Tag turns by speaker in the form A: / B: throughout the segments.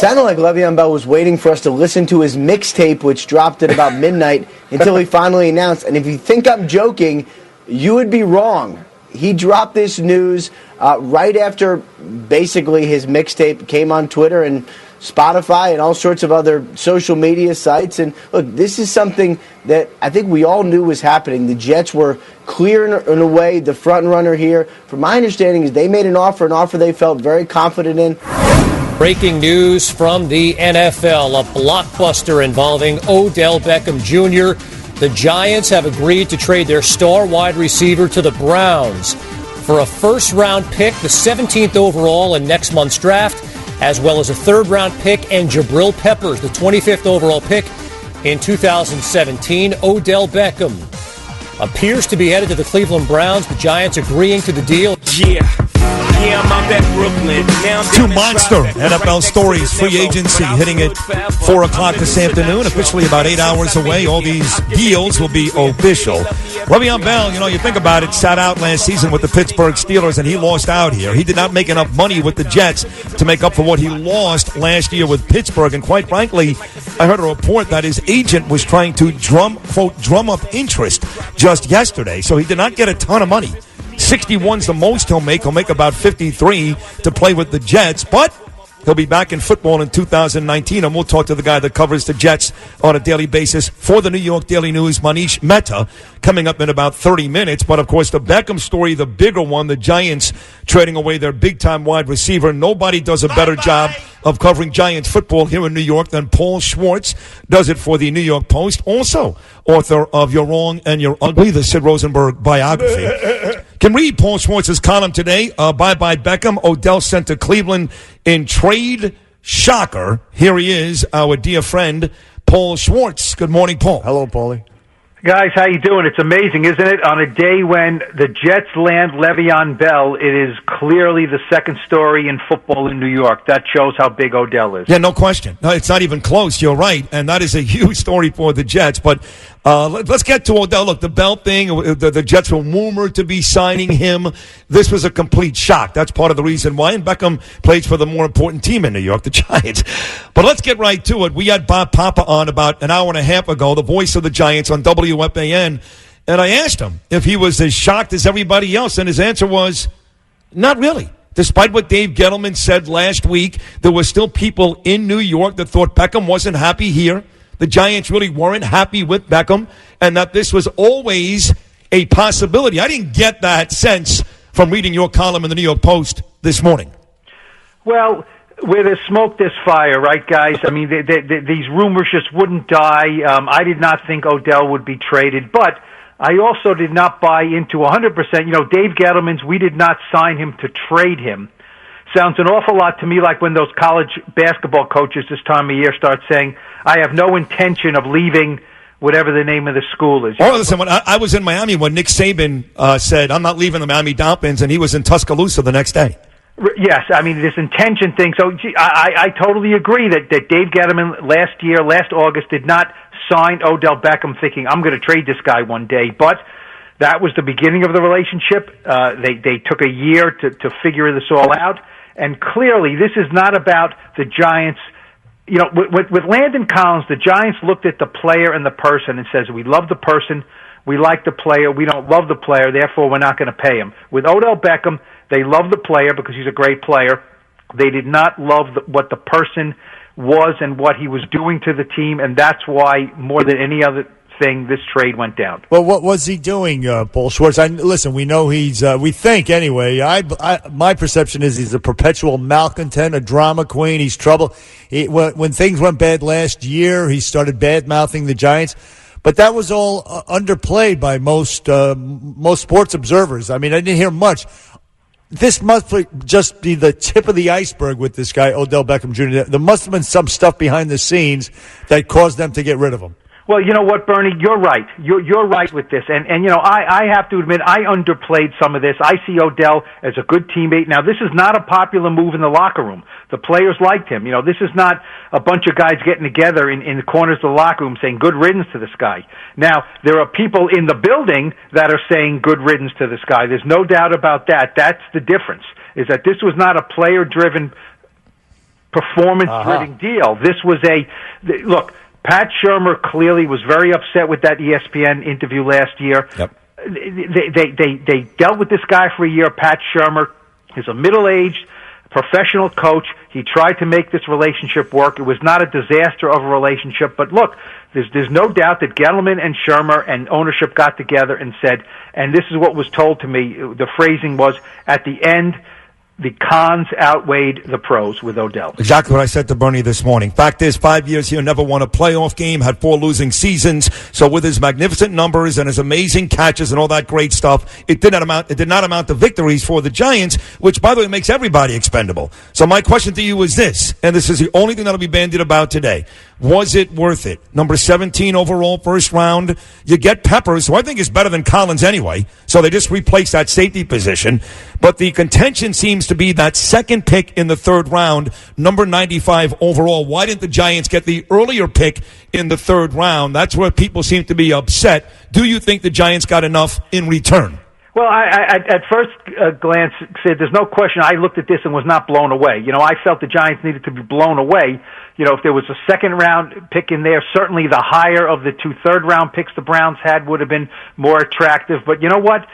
A: sounded like Le'Veon Bell was waiting for us to listen to his mixtape, which dropped at about midnight, until he finally announced. And if you think I'm joking, you would be wrong. He dropped this news right after basically his mixtape came on Twitter and Spotify and all sorts of other social media sites. And look, this is something that I think we all knew was happening. The Jets were clear in a way the front runner here. From my understanding is they made an offer they felt very confident in.
B: Breaking news from the NFL, a blockbuster involving Odell Beckham Jr. The Giants have agreed to trade their star wide receiver to the Browns for a first-round pick, the 17th overall in next month's draft, as well as a third-round pick and Jabril Peppers, the 25th overall pick in 2017. Odell Beckham appears to be headed to the Cleveland Browns. The Giants agreeing to the deal.
C: Yeah, I'm out at Brooklyn.
D: Two monster NFL stories. Free agency hitting at 4 o'clock this afternoon. Officially about 8 hours away. All these deals will be official. Le'Veon Bell, you think about it, sat out last season with the Pittsburgh Steelers, and he lost out here. He did not make enough money with the Jets to make up for what he lost last year with Pittsburgh. And quite frankly, I heard a report that his agent was trying to drum up interest just yesterday. So he did not get a ton of money. 61's the most he'll make. He'll make about 53 to play with the Jets, but he'll be back in football in 2019, and we'll talk to the guy that covers the Jets on a daily basis for the New York Daily News, Manish Mehta, coming up in about 30 minutes. But, of course, the Beckham story, the bigger one, the Giants trading away their big-time wide receiver. Nobody does a better job of covering Giants football here in New York than Paul Schwartz does it for the New York Post. Also, author of You're Wrong and You're Ugly, the Sid Rosenberg biography. Can read Paul Schwartz's column today. Bye-bye Beckham. Odell sent to Cleveland in trade. Shocker. Here he is, our dear friend, Paul Schwartz. Good morning, Paul.
A: Hello, Paulie.
E: Guys, how you doing? It's amazing, isn't it? On a day when the Jets land Le'Veon Bell, it is clearly the second story in football in New York. That shows how big Odell is.
D: Yeah, no question. No, it's not even close. You're right. And that is a huge story for the Jets. But let's get to Odell. Look, the Bell thing, the Jets were rumored to be signing him. This was a complete shock. That's part of the reason why. And Beckham plays for the more important team in New York, the Giants. But let's get right to it. We had Bob Papa on about an hour and a half ago, the voice of the Giants on WFAN. And I asked him if he was as shocked as everybody else. And his answer was, not really. Despite what Dave Gettleman said last week, there were still people in New York that thought Beckham wasn't happy here. The Giants really weren't happy with Beckham, and that this was always a possibility. I didn't get that sense from reading your column in the New York Post this morning.
E: Well, where there's smoke, there's fire, right, guys? I mean, these rumors just wouldn't die. I did not think Odell would be traded, but I also did not buy into 100%. Dave Gettleman's, we did not sign him to trade him. Sounds an awful lot to me like when those college basketball coaches this time of year start saying, I have no intention of leaving whatever the name of the school is.
D: Oh, listen, when I was in Miami when Nick Saban said, I'm not leaving the Miami Dolphins, and he was in Tuscaloosa the next day.
E: Yes, I mean, this intention thing. So I totally agree that Dave Gettleman last August, did not sign Odell Beckham thinking, I'm going to trade this guy one day. But that was the beginning of the relationship. They took a year to figure this all out. And clearly, this is not about the Giants. With Landon Collins, the Giants looked at the player and the person and says, we love the person, we like the player, we don't love the player, therefore we're not going to pay him. With Odell Beckham, they love the player because he's a great player. They did not love what the person was and what he was doing to the team, and that's why, more than any other thing, this trade went down.
F: Well, what was he doing, Paul Schwartz? Listen, we know he's, we think anyway, my perception is he's a perpetual malcontent, a drama queen. He's trouble. When things went bad last year, he started bad-mouthing the Giants. But that was all underplayed by most sports observers. I mean, I didn't hear much. This must just be the tip of the iceberg with this guy, Odell Beckham Jr. There must have been some stuff behind the scenes that caused them to get rid of him.
E: Well, you know what, Bernie? You're right. You're right with this. And I have to admit, I underplayed some of this. I see Odell as a good teammate. Now, this is not a popular move in the locker room. The players liked him. This is not a bunch of guys getting together in the corners of the locker room saying good riddance to this guy. Now, there are people in the building that are saying good riddance to this guy. There's no doubt about that. That's the difference, is that this was not a player-driven performance-driven deal. This was look, Pat Shurmur clearly was very upset with that ESPN interview last year.
D: Yep.
E: They dealt with this guy for a year, Pat Shurmur. He's a middle-aged professional coach. He tried to make this relationship work. It was not a disaster of a relationship, but look, there's no doubt that Gettleman and Shurmur and ownership got together and said, and this is what was told to me, the phrasing was, at the end, the cons outweighed the pros with Odell.
D: Exactly what I said to Bernie this morning. Fact is, 5 years here, never won a playoff game, had 4 losing seasons. So with his magnificent numbers and his amazing catches and all that great stuff, it did not amount to victories for the Giants, which, by the way, makes everybody expendable. So my question to you is this, and this is the only thing that'll be bandied about today. Was it worth it? Number 17 overall, first round. You get Peppers, who I think is better than Collins anyway. So they just replaced that safety position. But the contention seems to be that second pick in the third round, number 95 overall. Why didn't the Giants get the earlier pick in the third round? That's where people seem to be upset. Do you think the Giants got enough in return?
E: Well, I at first glance said there's no question. I looked at this and was not blown away. I felt the Giants needed to be blown away. If there was a second-round pick in there, certainly the higher of the 2 third-round picks the Browns had would have been more attractive. But you know what?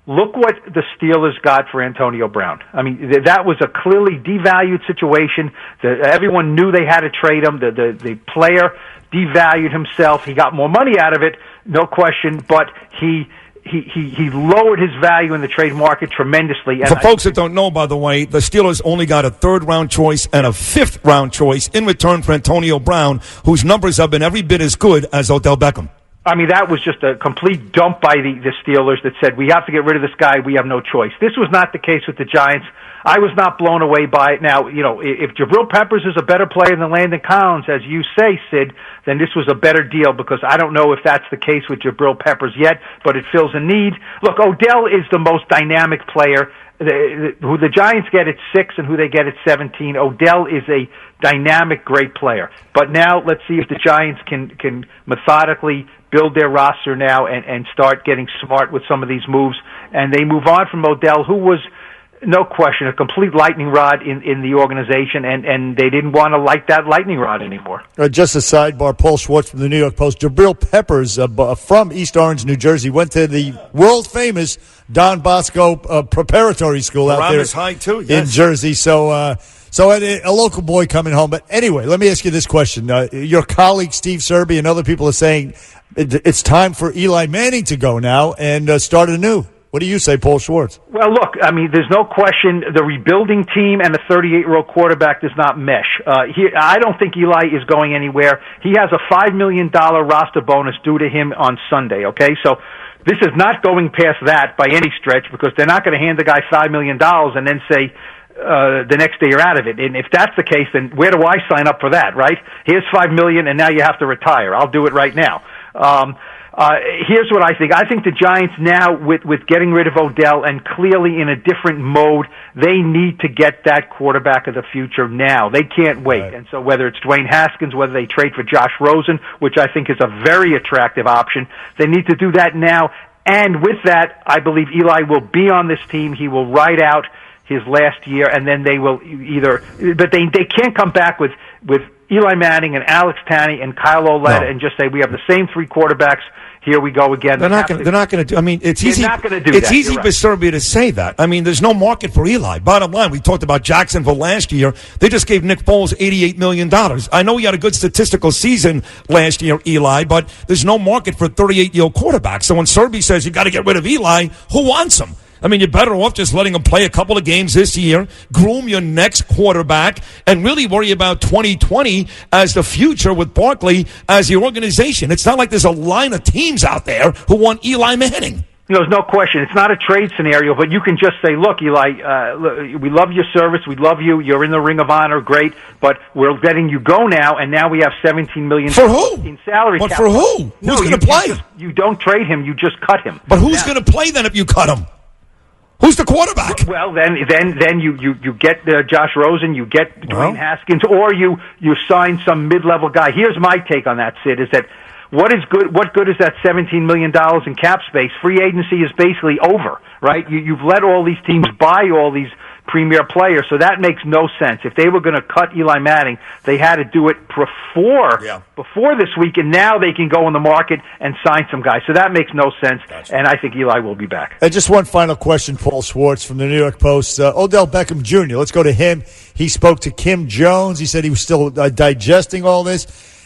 E: Look what the Steelers got for Antonio Brown. I mean, that was a clearly devalued situation. Everyone knew they had to trade him. The player devalued himself. He got more money out of it, no question, but he lowered his value in the trade market tremendously. And
D: for folks that don't know, by the way, the Steelers only got a third-round choice and a fifth-round choice in return for Antonio Brown, whose numbers have been every bit as good as Odell Beckham.
E: I mean, that was just a complete dump by the Steelers that said, we have to get rid of this guy, we have no choice. This was not the case with the Giants. I was not blown away by it. Now, if Jabril Peppers is a better player than Landon Collins, as you say, Sid, then this was a better deal, because I don't know if that's the case with Jabril Peppers yet, but it fills a need. Look, Odell is the most dynamic player. Who the Giants get at 6 and who they get at 17, Odell is a dynamic, great player. But now let's see if the Giants can methodically build their roster now and start getting smart with some of these moves. And they move on from Odell, who was, no question, a complete lightning rod in the organization, and they didn't want to light that lightning rod anymore.
F: Just a sidebar, Paul Schwartz from the New York Post. Jabril Peppers from East Orange, New Jersey, went to the world-famous Don Bosco Preparatory School out there
D: High too, yes.
F: in Jersey. So a local boy coming home. But anyway, let me ask you this question. Your colleague Steve Serby and other people are saying it's time for Eli Manning to go now and start anew. What do you say, Paul Schwartz?
E: Well, look, I mean, there's no question the rebuilding team and the 38-year-old quarterback does not mesh. I don't think Eli is going anywhere. He has a $5 million roster bonus due to him on Sunday, okay? So this is not going past that by any stretch, because they're not going to hand the guy $5 million and then say the next day you're out of it. And if that's the case, then where do I sign up for that, right? Here's $5 million and now you have to retire. I'll do it right now. Here's what I think. I think the Giants now, with getting rid of Odell and clearly in a different mode, they need to get that quarterback of the future now. They can't wait. Right. And so whether it's Dwayne Haskins, whether they trade for Josh Rosen, which I think is a very attractive option, they need to do that now. And with that, I believe Eli will be on this team. He will ride out his last year, and then they will but they can't come back with Eli Manning and Alex Tanney and Kyle Oleta and just say we have the same 3 quarterbacks. Here we go again.
D: They're not going to do. I mean, it's easy. It's easy for Serbia to say that. I mean, there's no market for Eli. Bottom line, we talked about Jacksonville last year. They just gave Nick Foles $88 million. I know he had a good statistical season last year, Eli, but there's no market for 38-year-old quarterbacks. So when Serbia says you got to get rid of Eli, who wants him? I mean, you're better off just letting him play a couple of games this year, groom your next quarterback, and really worry about 2020 as the future with Barkley as the organization. It's not like there's a line of teams out there who want Eli Manning.
E: There's no question. It's not a trade scenario, but you can just say, look, Eli, we love your service. We love you. You're in the Ring of Honor. Great. But we're letting you go now, and now we have $17 million
D: for who?
E: In salary cap.
D: But for who? Who's going to play?
E: You don't trade him. You just cut him.
D: But who's going to play then if you cut him? Who's the quarterback?
E: Well, then you get Josh Rosen, you get Dwayne Haskins, or you sign some mid-level guy. Here's my take on that, Sid, is that what good is that $17 million in cap space? Free agency is basically over, right? You've let all these teams buy all these premier player. So that makes no sense. If they were going to cut Eli Manning, they had to do it before this week, and now they can go in the market and sign some guys. So that makes no sense, and I think Eli will be back.
F: Just one final question, Paul Schwartz from the New York Post. Odell Beckham Jr., let's go to him. He spoke to Kim Jones. He said he was still digesting all this.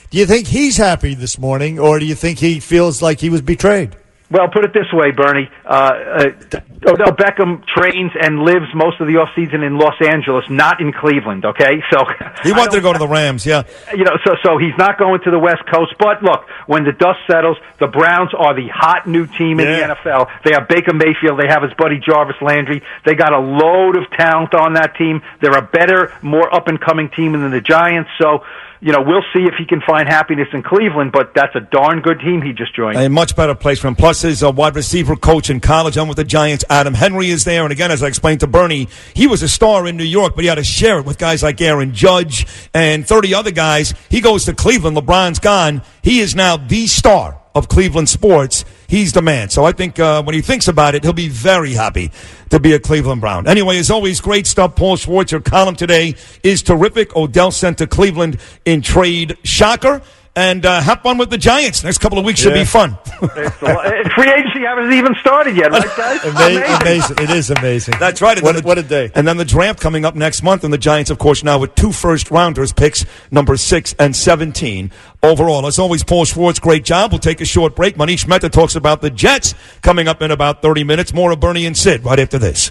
F: Do you think he's happy this morning, or do you think he feels like he was betrayed?
E: Well, put it this way, Bernie. Odell Beckham trains and lives most of the off season in Los Angeles, not in Cleveland. Okay, so
D: he wanted to go to the Rams. Yeah,
E: so he's not going to the West Coast. But look, when the dust settles, the Browns are the hot new team in the NFL. They have Baker Mayfield. They have his buddy Jarvis Landry. They got a load of talent on that team. They're a better, more up and coming team than the Giants. So, we'll see if he can find happiness in Cleveland, but that's a darn good team he just joined.
D: A much better place for him. Plus, his wide receiver coach in college and with the Giants, Adam Henry, is there. And again, as I explained to Bernie, he was a star in New York, but he had to share it with guys like Aaron Judge and 30 other guys. He goes to Cleveland. LeBron's gone. He is now the star of Cleveland sports. He's the man. So I think when he thinks about it, he'll be very happy to be a Cleveland Brown. Anyway, as always, great stuff. Paul Schwartz, your column today is terrific. Odell sent to Cleveland in trade. Shocker. And have fun with the Giants. Next couple of weeks should be fun.
E: Free agency hasn't even started yet, right, guys?
F: Amazing. It is amazing.
D: That's right.
F: What a day.
D: And then the draft coming up next month. And the Giants, of course, now with 2 first-rounders, picks number 6 and 17 overall. As always, Paul Schwartz, great job. We'll take a short break. Manish Mehta talks about the Jets coming up in about 30 minutes. More of Bernie and Sid right after this.